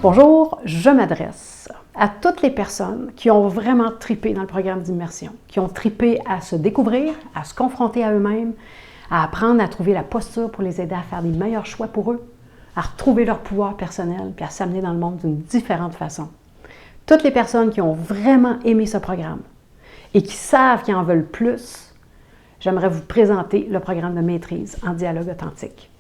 Bonjour, je m'adresse à toutes les personnes qui ont vraiment tripé dans le programme d'immersion, qui ont tripé à se découvrir, à se confronter à eux-mêmes, à apprendre à trouver la posture pour les aider à faire des meilleurs choix pour eux, à retrouver leur pouvoir personnel puis à s'amener dans le monde d'une différente façon. Toutes les personnes qui ont vraiment aimé ce programme et qui savent qu'ils en veulent plus, j'aimerais vous présenter le programme de maîtrise en dialogue authentique.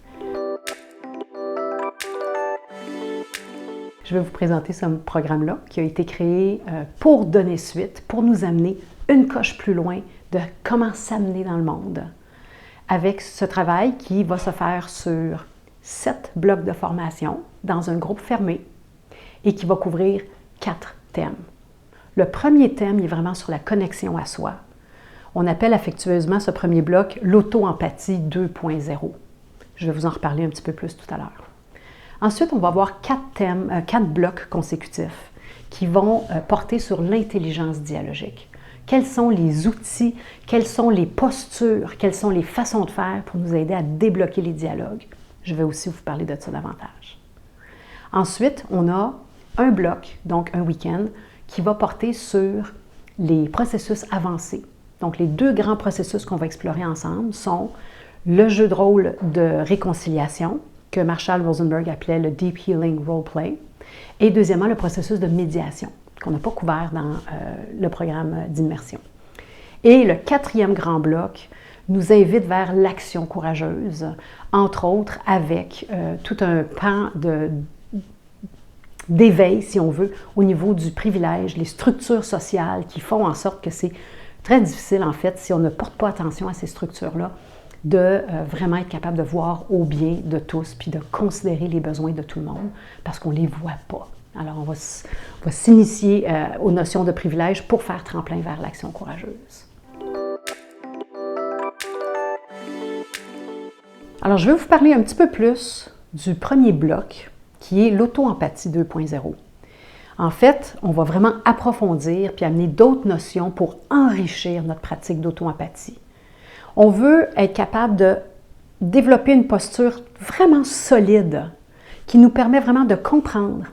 Je vais vous présenter ce programme-là qui a été créé pour donner suite, pour nous amener une coche plus loin de comment s'amener dans le monde avec ce travail qui va se faire sur 7 blocs de formation dans un groupe fermé et qui va couvrir 4 thèmes. Le premier thème est vraiment sur la connexion à soi. On appelle affectueusement ce premier bloc l'auto-empathie 2.0. Je vais vous en reparler un petit peu plus tout à l'heure. Ensuite, on va avoir 4 blocs consécutifs qui vont porter sur l'intelligence dialogique. Quels sont les outils, quelles sont les postures, quelles sont les façons de faire pour nous aider à débloquer les dialogues? Je vais aussi vous parler de ça davantage. Ensuite, on a un bloc, donc un week-end, qui va porter sur les processus avancés. Donc, les 2 grands processus qu'on va explorer ensemble sont le jeu de rôle de réconciliation, que Marshall Rosenberg appelait le Deep Healing Role Play, et deuxièmement, le processus de médiation, qu'on n'a pas couvert dans le programme d'immersion. Et le 4e grand bloc nous invite vers l'action courageuse, entre autres avec tout un pan d'éveil, si on veut, au niveau du privilège, les structures sociales qui font en sorte que c'est très difficile, en fait, si on ne porte pas attention à ces structures-là, de vraiment être capable de voir au bien de tous, puis de considérer les besoins de tout le monde, parce qu'on ne les voit pas. Alors, on va s'initier aux notions de privilège pour faire tremplin vers l'action courageuse. Alors, je vais vous parler un petit peu plus du premier bloc, qui est l'auto-empathie 2.0. En fait, on va vraiment approfondir puis amener d'autres notions pour enrichir notre pratique d'auto-empathie. On veut être capable de développer une posture vraiment solide qui nous permet vraiment de comprendre,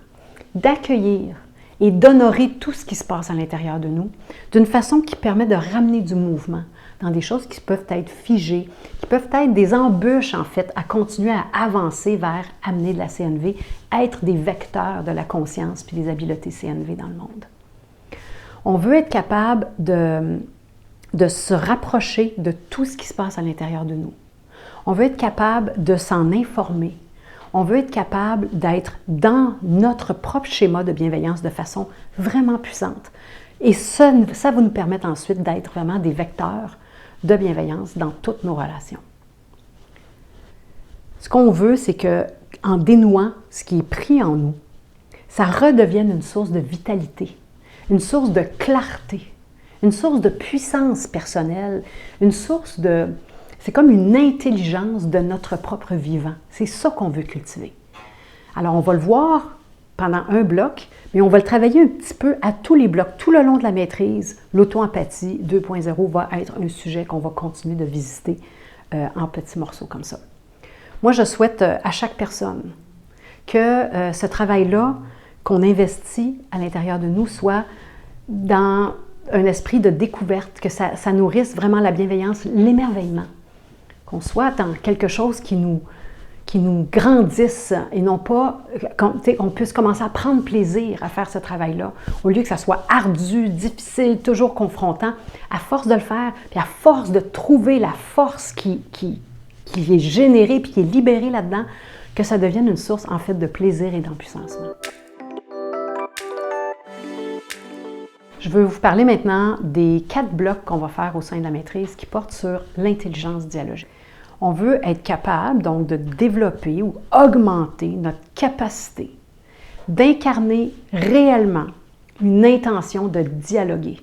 d'accueillir et d'honorer tout ce qui se passe à l'intérieur de nous d'une façon qui permet de ramener du mouvement dans des choses qui peuvent être figées, qui peuvent être des embûches en fait à continuer à avancer vers amener de la CNV, être des vecteurs de la conscience puis des habiletés CNV dans le monde. On veut être capable de se rapprocher de tout ce qui se passe à l'intérieur de nous. On veut être capable de s'en informer. On veut être capable d'être dans notre propre schéma de bienveillance de façon vraiment puissante. Et ça va nous permettre ensuite d'être vraiment des vecteurs de bienveillance dans toutes nos relations. Ce qu'on veut, c'est qu'en dénouant ce qui est pris en nous, ça redevienne une source de vitalité, une source de clarté, une source de puissance personnelle, une source de... C'est comme une intelligence de notre propre vivant. C'est ça qu'on veut cultiver. Alors, on va le voir pendant un bloc, mais on va le travailler un petit peu à tous les blocs. Tout le long de la maîtrise, l'auto-empathie 2.0 va être un sujet qu'on va continuer de visiter en petits morceaux comme ça. Moi, je souhaite à chaque personne que ce travail-là qu'on investit à l'intérieur de nous soit dans un esprit de découverte, que ça nourrisse vraiment la bienveillance, l'émerveillement. Qu'on soit dans quelque chose qui nous grandisse et non pas qu'on puisse commencer à prendre plaisir à faire ce travail-là, au lieu que ça soit ardu, difficile, toujours confrontant. À force de le faire, puis à force de trouver la force qui est générée puis qui est libérée là-dedans, que ça devienne une source en fait de plaisir et d'empuissancement. Je veux vous parler maintenant des 4 blocs qu'on va faire au sein de la maîtrise qui portent sur l'intelligence dialogique. On veut être capable donc de développer ou augmenter notre capacité d'incarner réellement une intention de dialoguer.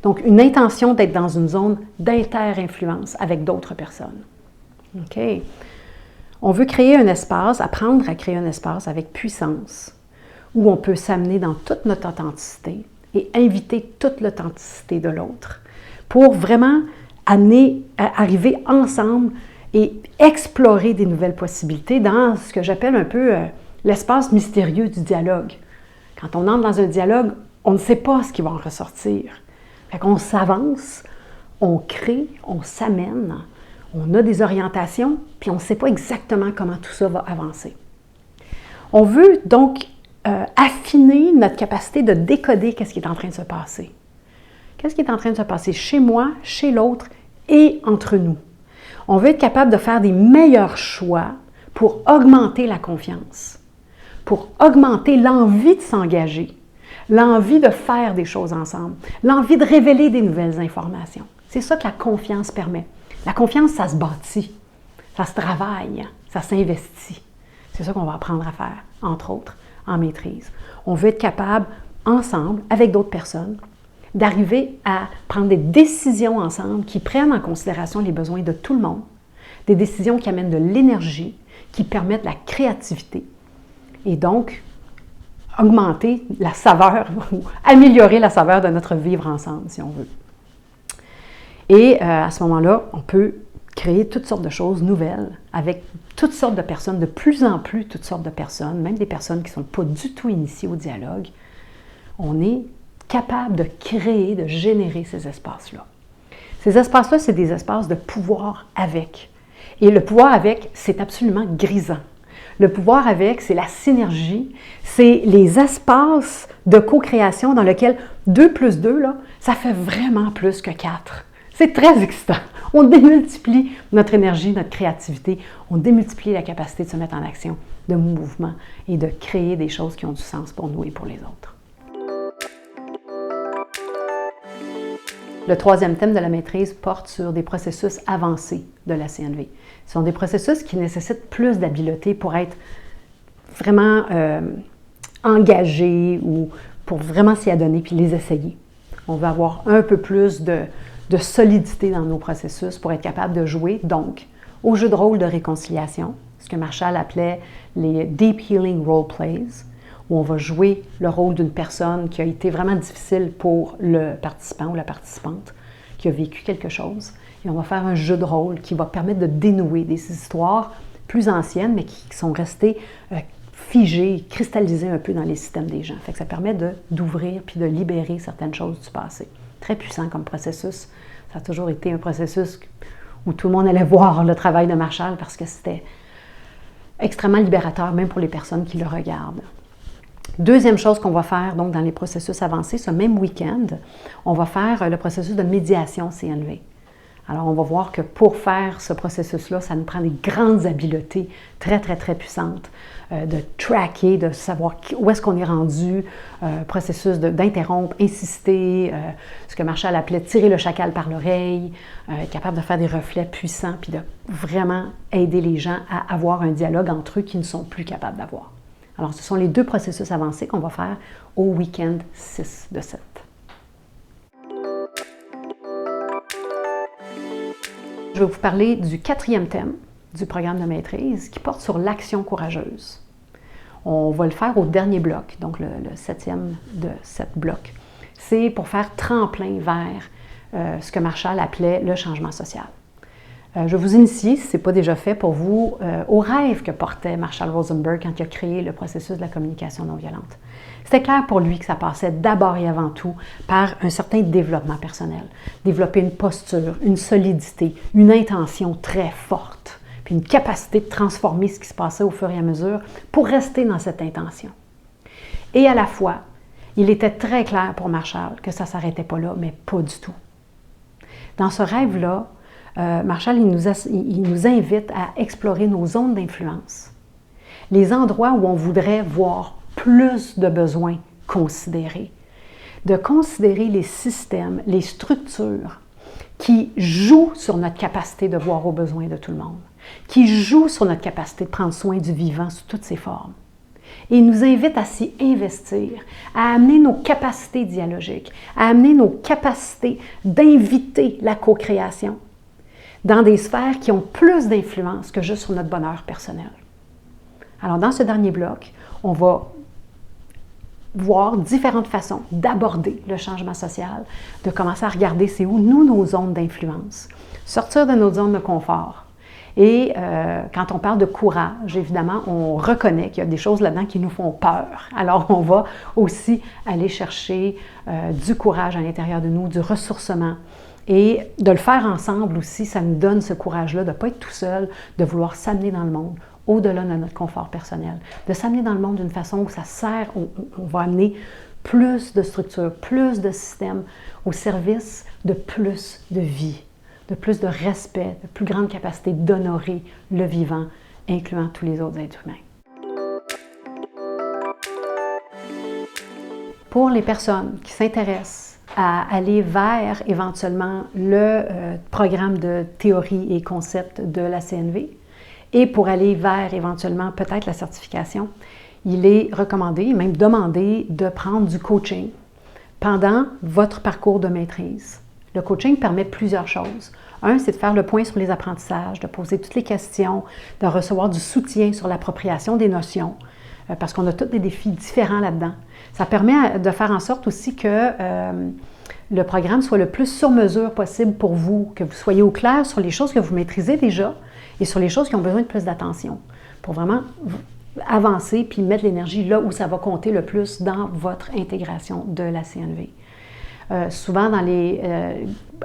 Donc, une intention d'être dans une zone d'inter-influence avec d'autres personnes. OK? On veut créer un espace, apprendre à créer un espace avec puissance où on peut s'amener dans toute notre authenticité et inviter toute l'authenticité de l'autre pour vraiment arriver ensemble et explorer des nouvelles possibilités dans ce que j'appelle un peu l'espace mystérieux du dialogue. Quand on entre dans un dialogue, on ne sait pas ce qui va en ressortir. Fait qu'on s'avance, on crée, on s'amène, on a des orientations, puis on ne sait pas exactement comment tout ça va avancer. On veut donc affiner notre capacité de décoder qu'est-ce qui est en train de se passer. Qu'est-ce qui est en train de se passer chez moi, chez l'autre et entre nous. On veut être capable de faire des meilleurs choix pour augmenter la confiance, pour augmenter l'envie de s'engager, l'envie de faire des choses ensemble, l'envie de révéler des nouvelles informations. C'est ça que la confiance permet. La confiance, ça se bâtit, ça se travaille, ça s'investit. C'est ça qu'on va apprendre à faire, entre autres, en maîtrise. On veut être capable, ensemble, avec d'autres personnes, d'arriver à prendre des décisions ensemble qui prennent en considération les besoins de tout le monde, des décisions qui amènent de l'énergie, qui permettent la créativité et donc augmenter la saveur ou améliorer la saveur de notre vivre ensemble, si on veut. Et à ce moment-là, on peut créer toutes sortes de choses nouvelles avec toutes sortes de personnes, de plus en plus toutes sortes de personnes, même des personnes qui ne sont pas du tout initiées au dialogue. On est capable de créer, de générer ces espaces-là. Ces espaces-là, c'est des espaces de pouvoir avec. Et le pouvoir avec, c'est absolument grisant. Le pouvoir avec, c'est la synergie, c'est les espaces de co-création dans lesquels 2 plus 2, là, ça fait vraiment plus que 4. C'est très excitant. On démultiplie notre énergie, notre créativité, on démultiplie la capacité de se mettre en action, de mouvement et de créer des choses qui ont du sens pour nous et pour les autres. Le troisième thème de la maîtrise porte sur des processus avancés de la CNV. Ce sont des processus qui nécessitent plus d'habileté pour être vraiment engagés ou pour vraiment s'y adonner puis les essayer. On veut avoir un peu plus de solidité dans nos processus pour être capable de jouer, donc, au jeu de rôle de réconciliation, ce que Marshall appelait les Deep Healing Role Plays, où on va jouer le rôle d'une personne qui a été vraiment difficile pour le participant ou la participante, qui a vécu quelque chose. Et on va faire un jeu de rôle qui va permettre de dénouer des histoires plus anciennes, mais qui sont restées figées, cristallisées un peu dans les systèmes des gens. Fait que ça permet d'ouvrir puis de libérer certaines choses du passé. Très puissant comme processus. Ça a toujours été un processus où tout le monde allait voir le travail de Marshall parce que c'était extrêmement libérateur, même pour les personnes qui le regardent. Deuxième chose qu'on va faire donc dans les processus avancés, ce même week-end, on va faire le processus de médiation CNV. Alors, on va voir que pour faire ce processus-là, ça nous prend des grandes habiletés très, très, très puissantes de tracker, de savoir où est-ce qu'on est rendu, processus d'interrompre, insister, ce que Marshall appelait tirer le chacal par l'oreille, être capable de faire des reflets puissants, puis de vraiment aider les gens à avoir un dialogue entre eux qui ne sont plus capables d'avoir. Alors, ce sont les 2 processus avancés qu'on va faire au week-end 6 de 7. Je vais vous parler du 4e thème du programme de maîtrise qui porte sur l'action courageuse. On va le faire au dernier bloc, donc le 7e de 7 blocs. C'est pour faire tremplin vers ce que Marshall appelait le changement social. Je vais vous initier, si ce n'est pas déjà fait pour vous, au rêve que portait Marshall Rosenberg quand il a créé le processus de la communication non violente. C'était clair pour lui que ça passait d'abord et avant tout par un certain développement personnel. Développer une posture, une solidité, une intention très forte, puis une capacité de transformer ce qui se passait au fur et à mesure pour rester dans cette intention. Et à la fois, il était très clair pour Marshall que ça ne s'arrêtait pas là, mais pas du tout. Dans ce rêve-là, Marshall il nous invite à explorer nos zones d'influence, les endroits où on voudrait voir plus de besoins considérés, de considérer les systèmes, les structures qui jouent sur notre capacité de voir aux besoins de tout le monde, qui jouent sur notre capacité de prendre soin du vivant sous toutes ses formes. Et il nous invite à s'y investir, à amener nos capacités dialogiques, à amener nos capacités d'inviter la co-création dans des sphères qui ont plus d'influence que juste sur notre bonheur personnel. Alors, dans ce dernier bloc, on va voir différentes façons d'aborder le changement social, de commencer à regarder c'est où, nous, nos zones d'influence, sortir de nos zones de confort Et quand on parle de courage, évidemment, on reconnaît qu'il y a des choses là-dedans qui nous font peur. Alors, on va aussi aller chercher du courage à l'intérieur de nous, du ressourcement. Et de le faire ensemble aussi, ça nous donne ce courage-là de ne pas être tout seul, de vouloir s'amener dans le monde au-delà de notre confort personnel, de s'amener dans le monde d'une façon où ça sert, on va amener plus de structure, plus de systèmes au service de plus de vie, de plus de respect, de plus grande capacité d'honorer le vivant, incluant tous les autres êtres humains. Pour les personnes qui s'intéressent à aller vers éventuellement le programme de théorie et concept de la CNV et pour aller vers éventuellement peut-être la certification, il est recommandé, même demandé, de prendre du coaching pendant votre parcours de maîtrise. Le coaching permet plusieurs choses. Un, c'est de faire le point sur les apprentissages, de poser toutes les questions, de recevoir du soutien sur l'appropriation des notions, parce qu'on a tous des défis différents là-dedans. Ça permet de faire en sorte aussi que le programme soit le plus sur mesure possible pour vous, que vous soyez au clair sur les choses que vous maîtrisez déjà et sur les choses qui ont besoin de plus d'attention, pour vraiment avancer puis mettre l'énergie là où ça va compter le plus dans votre intégration de la CNV. Souvent, dans les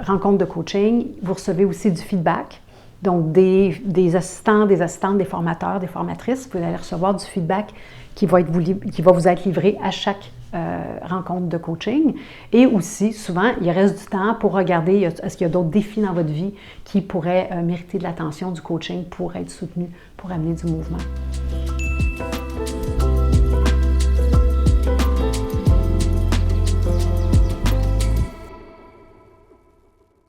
rencontres de coaching, vous recevez aussi du feedback. Donc, des assistants, des assistantes, des formateurs, des formatrices, vous allez recevoir du feedback qui va vous être livré à chaque rencontre de coaching. Et aussi, souvent, il reste du temps pour regarder est-ce qu'il y a d'autres défis dans votre vie qui pourraient mériter de l'attention du coaching pour être soutenu, pour amener du mouvement.